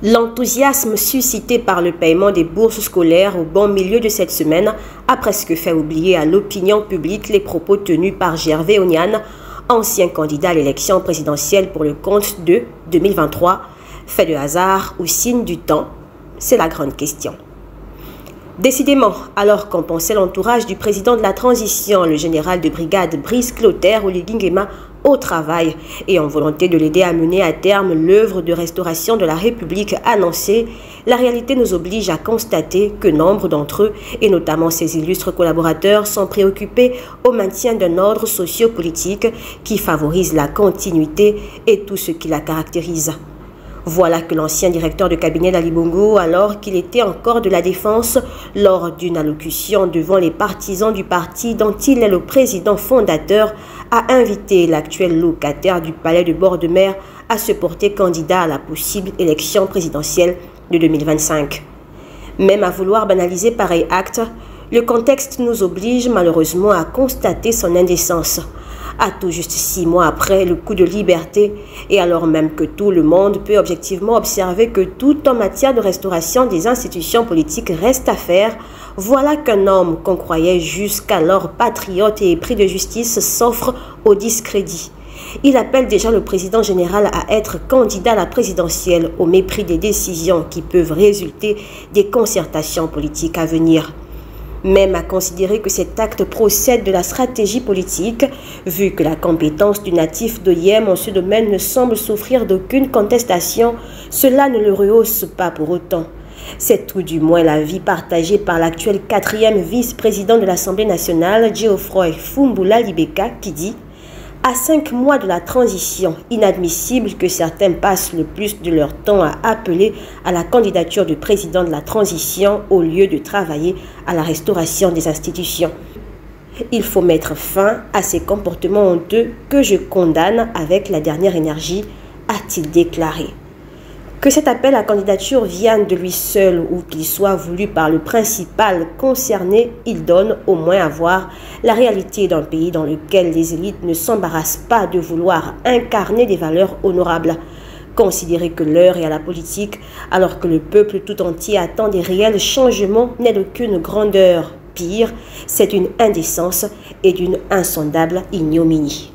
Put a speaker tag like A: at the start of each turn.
A: L'enthousiasme suscité par le paiement des bourses scolaires au bon milieu de cette semaine a presque fait oublier à l'opinion publique les propos tenus par Gervais Onyan, ancien candidat à l'élection présidentielle pour le compte de 2023. Fait de hasard ou signe du temps? C'est la grande question. Décidément, alors qu'on pensait l'entourage du président de la transition, le général de brigade Brice Clotaire Oligui Nguema, au travail et en volonté de l'aider à mener à terme l'œuvre de restauration de la République annoncée, la réalité nous oblige à constater que nombre d'entre eux, et notamment ses illustres collaborateurs, sont préoccupés au maintien d'un ordre socio-politique qui favorise la continuité et tout ce qui la caractérise. Voilà que l'ancien directeur de cabinet d'Ali Bongo, alors qu'il était encore de la défense, lors d'une allocution devant les partisans du parti dont il est le président fondateur, a invité l'actuel locataire du palais de bord de mer à se porter candidat à la possible élection présidentielle de 2025. Même à vouloir banaliser pareil acte, le contexte nous oblige malheureusement à constater son indécence. À tout juste 6 mois après le coup de liberté, et alors même que tout le monde peut objectivement observer que tout en matière de restauration des institutions politiques reste à faire, voilà qu'un homme qu'on croyait jusqu'alors patriote et épris de justice s'offre au discrédit. Il appelle déjà le président général à être candidat à la présidentielle au mépris des décisions qui peuvent résulter des concertations politiques à venir. Même à considérer que cet acte procède de la stratégie politique, vu que la compétence du natif de Yem en ce domaine ne semble souffrir d'aucune contestation, cela ne le rehausse pas pour autant. C'est tout du moins l'avis partagé par l'actuel 4e vice-président de l'Assemblée nationale, Geoffroy Foumbula Libeka, qui dit « À 5 mois de la transition, inadmissible que certains passent le plus de leur temps à appeler à la candidature du président de la transition au lieu de travailler à la restauration des institutions. Il faut mettre fin à ces comportements honteux que je condamne avec la dernière énergie », a-t-il déclaré. Que cet appel à candidature vienne de lui seul ou qu'il soit voulu par le principal concerné, il donne au moins à voir la réalité d'un pays dans lequel les élites ne s'embarrassent pas de vouloir incarner des valeurs honorables. Considérer que l'heure est à la politique alors que le peuple tout entier attend des réels changements n'est d'aucune grandeur. Pire, c'est une indécence et d'une insondable ignominie.